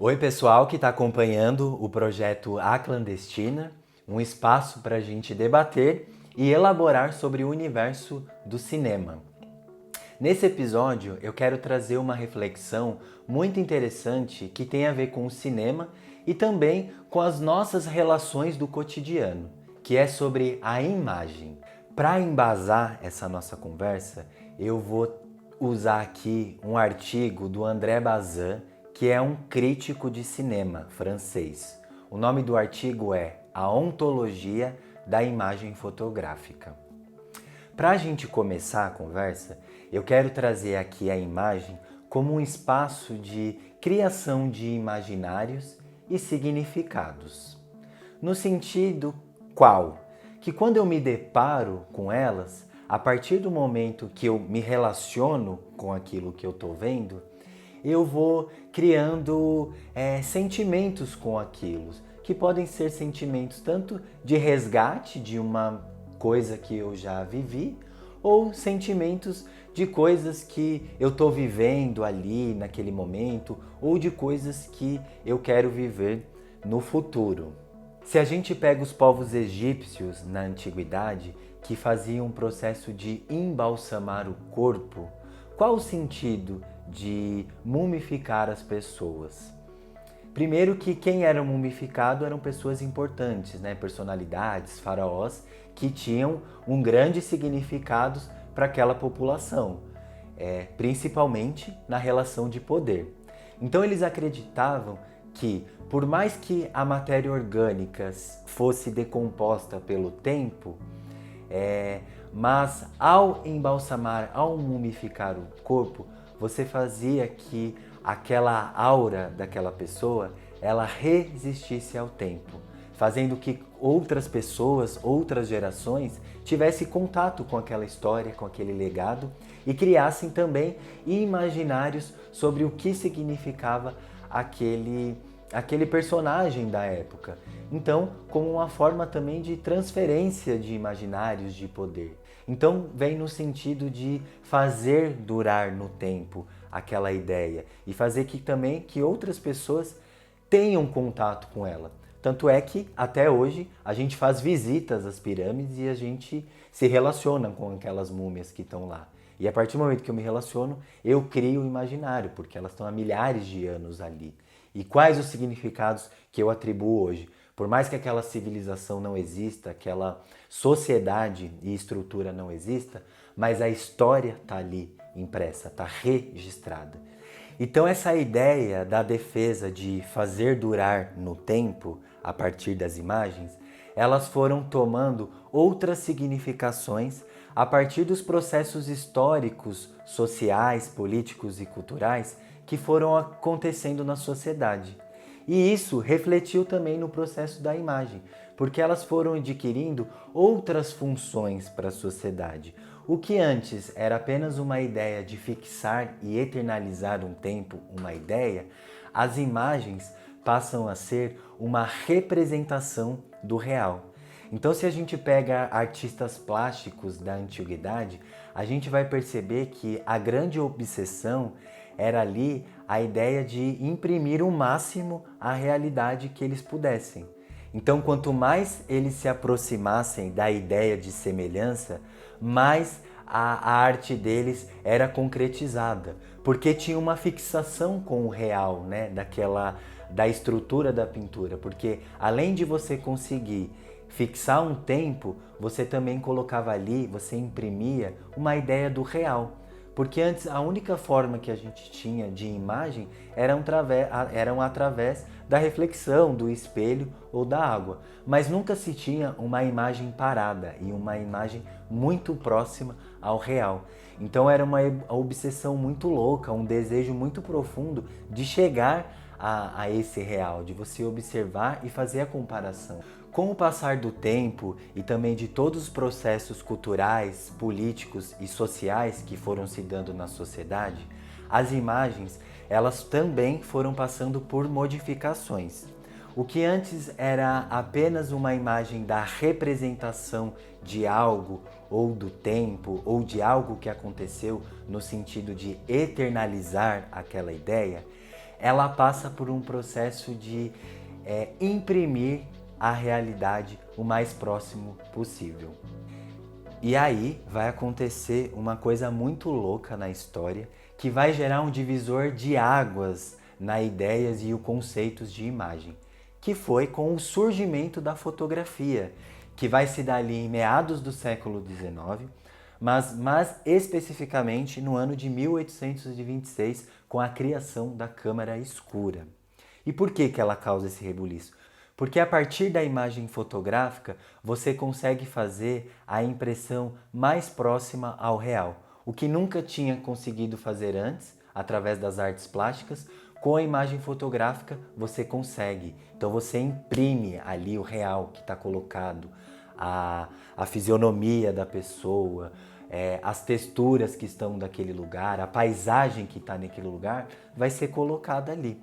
Oi, pessoal que está acompanhando o projeto A Clandestina, um espaço para a gente debater e elaborar sobre o universo do cinema. Nesse episódio, eu quero trazer uma reflexão muito interessante que tem a ver com o cinema e também com as nossas relações do cotidiano, que é sobre a imagem. Para embasar essa nossa conversa, eu vou usar aqui um artigo do André Bazin, que é um crítico de cinema francês. O nome do artigo é A Ontologia da Imagem Fotográfica. Para a gente começar a conversa, eu quero trazer aqui a imagem como um espaço de criação de imaginários e significados. No sentido qual? Que quando eu me deparo com elas, a partir do momento que eu me relaciono com aquilo que eu estou vendo, eu vou criando sentimentos com aquilo, que podem ser sentimentos tanto de resgate de uma coisa que eu já vivi, ou sentimentos de coisas que eu estou vivendo ali naquele momento, ou de coisas que eu quero viver no futuro. Se a gente pega os povos egípcios na antiguidade, que faziam um processo de embalsamar o corpo, qual o sentido de mumificar as pessoas? Primeiro que quem era mumificado eram pessoas importantes, né? Personalidades, faraós, que tinham um grande significado para aquela população, principalmente na relação de poder. Então eles acreditavam que, por mais que a matéria orgânica fosse decomposta pelo tempo, mas ao embalsamar, ao mumificar o corpo, você fazia que aquela aura daquela pessoa, ela resistisse ao tempo, fazendo que outras pessoas, outras gerações, tivessem contato com aquela história, com aquele legado e criassem também imaginários sobre o que significava aquele personagem da época. Então, como uma forma também de transferência de imaginários de poder. Então, vem no sentido de fazer durar no tempo aquela ideia e fazer que outras pessoas tenham contato com ela. Tanto é que, até hoje, a gente faz visitas às pirâmides e a gente se relaciona com aquelas múmias que estão lá. E a partir do momento que eu me relaciono, eu crio o imaginário, porque elas estão há milhares de anos ali. E quais os significados que eu atribuo hoje? Por mais que aquela civilização não exista, aquela sociedade e estrutura não exista, mas a história está ali impressa, está registrada. Então essa ideia da defesa de fazer durar no tempo, a partir das imagens, elas foram tomando outras significações a partir dos processos históricos, sociais, políticos e culturais que foram acontecendo na sociedade. E isso refletiu também no processo da imagem, porque elas foram adquirindo outras funções para a sociedade. O que antes era apenas uma ideia de fixar e eternalizar um tempo, uma ideia, as imagens passam a ser uma representação do real. Então, se a gente pega artistas plásticos da antiguidade, a gente vai perceber que a grande obsessão era ali a ideia de imprimir o máximo à realidade que eles pudessem. Então, quanto mais eles se aproximassem da ideia de semelhança, mais a arte deles era concretizada, porque tinha uma fixação com o real, né, da estrutura da pintura, porque além de você conseguir fixar um tempo, você também colocava ali, você imprimia uma ideia do real. Porque antes a única forma que a gente tinha de imagem eram através da reflexão, do espelho ou da água. Mas nunca se tinha uma imagem parada e uma imagem muito próxima ao real. Então era uma obsessão muito louca, um desejo muito profundo de chegar a esse real, de você observar e fazer a comparação. Com o passar do tempo e também de todos os processos culturais, políticos e sociais que foram se dando na sociedade, as imagens, elas também foram passando por modificações. O que antes era apenas uma imagem da representação de algo ou do tempo ou de algo que aconteceu no sentido de eternalizar aquela ideia, ela passa por um processo de imprimir a realidade o mais próximo possível. E aí vai acontecer uma coisa muito louca na história, que vai gerar um divisor de águas nas ideias e os conceitos de imagem, que foi com o surgimento da fotografia, que vai se dar ali em meados do século XIX, mas especificamente no ano de 1826, com a criação da câmara escura. E por que ela causa esse rebuliço? Porque a partir da imagem fotográfica, você consegue fazer a impressão mais próxima ao real, o que nunca tinha conseguido fazer antes, através das artes plásticas. Com a imagem fotográfica você consegue. Então você imprime ali o real que está colocado, a fisionomia da pessoa, as texturas que estão naquele lugar, a paisagem que está naquele lugar, vai ser colocada ali.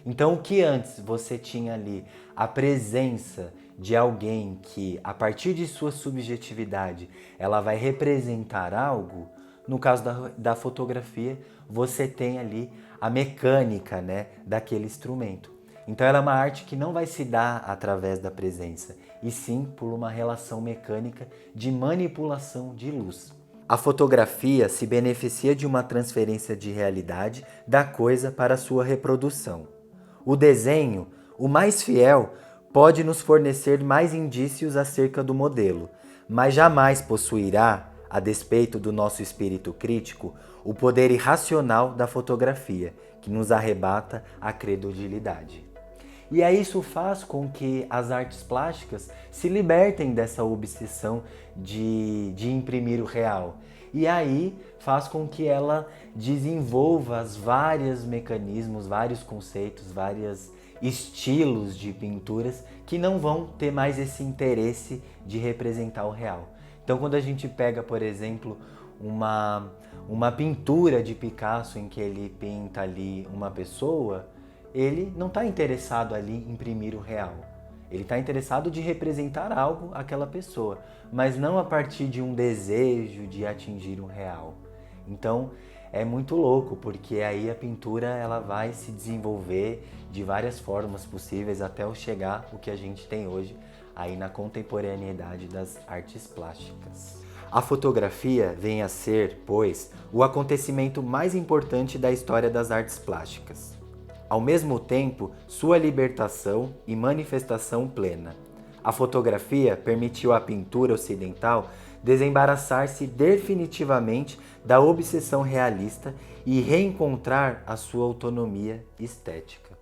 Então o que antes você tinha ali a presença de alguém que, a partir de sua subjetividade, ela vai representar algo, no caso da fotografia, você tem ali a mecânica, né, daquele instrumento. Então ela é uma arte que não vai se dar através da presença, e sim por uma relação mecânica de manipulação de luz. A fotografia se beneficia de uma transferência de realidade da coisa para sua reprodução. O desenho, o mais fiel, pode nos fornecer mais indícios acerca do modelo, mas jamais possuirá, a despeito do nosso espírito crítico, o poder irracional da fotografia, que nos arrebata a credulidade. E aí isso faz com que as artes plásticas se libertem dessa obsessão de imprimir o real. E aí faz com que ela desenvolva os vários mecanismos, vários conceitos, vários estilos de pinturas que não vão ter mais esse interesse de representar o real. Então quando a gente pega, por exemplo, uma pintura de Picasso em que ele pinta ali uma pessoa, ele não está interessado ali em imprimir o real. Ele está interessado de representar algo àquela pessoa, mas não a partir de um desejo de atingir um real. Então é muito louco, porque aí a pintura ela vai se desenvolver de várias formas possíveis até chegar o que a gente tem hoje aí na contemporaneidade das artes plásticas. A fotografia vem a ser, pois, o acontecimento mais importante da história das artes plásticas. Ao mesmo tempo, sua libertação e manifestação plena. A fotografia permitiu à pintura ocidental desembaraçar-se definitivamente da obsessão realista e reencontrar a sua autonomia estética.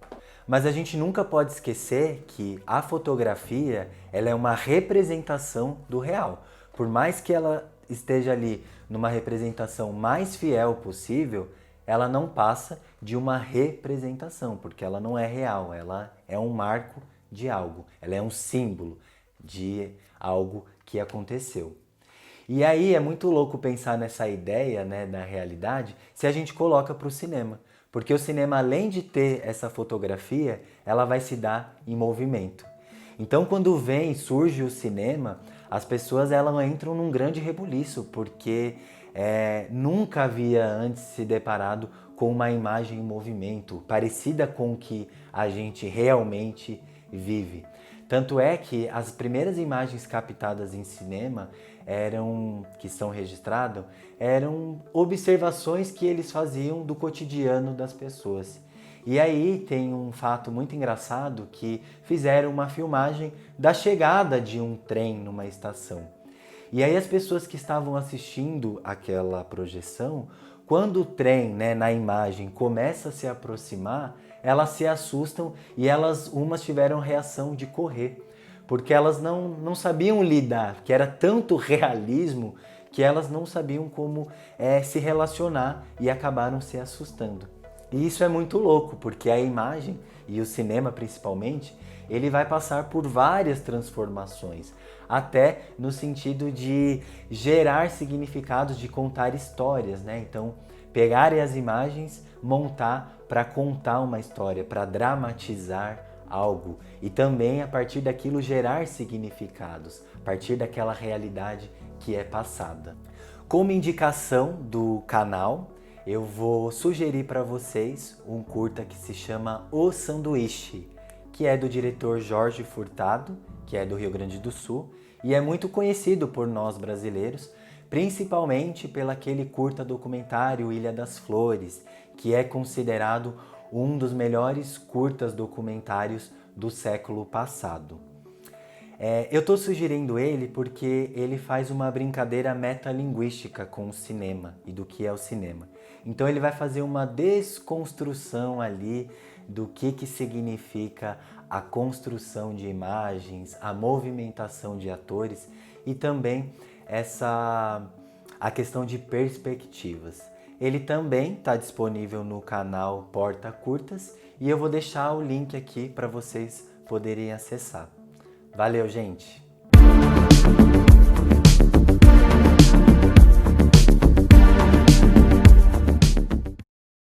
Mas a gente nunca pode esquecer que a fotografia ela é uma representação do real. Por mais que ela esteja ali numa representação mais fiel possível, ela não passa de uma representação, porque ela não é real, ela é um marco de algo, ela é um símbolo de algo que aconteceu. E aí é muito louco pensar nessa ideia, né, na realidade, se a gente coloca para o cinema. Porque o cinema, além de ter essa fotografia, ela vai se dar em movimento. Então quando surge o cinema, as pessoas elas entram num grande rebuliço, porque nunca havia antes se deparado com uma imagem em movimento, parecida com o que a gente realmente vive. Tanto é que as primeiras imagens captadas em cinema que são registradas, eram observações que eles faziam do cotidiano das pessoas. E aí tem um fato muito engraçado que fizeram uma filmagem da chegada de um trem numa estação. E aí as pessoas que estavam assistindo aquela projeção, quando o trem, né, na imagem começa a se aproximar, elas se assustam e umas tiveram reação de correr, porque elas não sabiam lidar, que era tanto realismo que elas não sabiam como se relacionar e acabaram se assustando. E isso é muito louco, porque a imagem, e o cinema principalmente, ele vai passar por várias transformações, até no sentido de gerar significados, de contar histórias, né? Então, pegar as imagens, montar para contar uma história, para dramatizar algo e também a partir daquilo gerar significados, a partir daquela realidade que é passada. Como indicação do canal, eu vou sugerir para vocês um curta que se chama O Sanduíche, que é do diretor Jorge Furtado, que é do Rio Grande do Sul, e é muito conhecido por nós brasileiros, principalmente pelaquele curta documentário Ilha das Flores, que é considerado um dos melhores curtas documentários do século passado. Eu estou sugerindo ele porque ele faz uma brincadeira metalinguística com o cinema e do que é o cinema. Então ele vai fazer uma desconstrução ali do que significa a construção de imagens, a movimentação de atores e também a questão de perspectivas. Ele também está disponível no canal Porta Curtas e eu vou deixar o link aqui para vocês poderem acessar. Valeu, gente!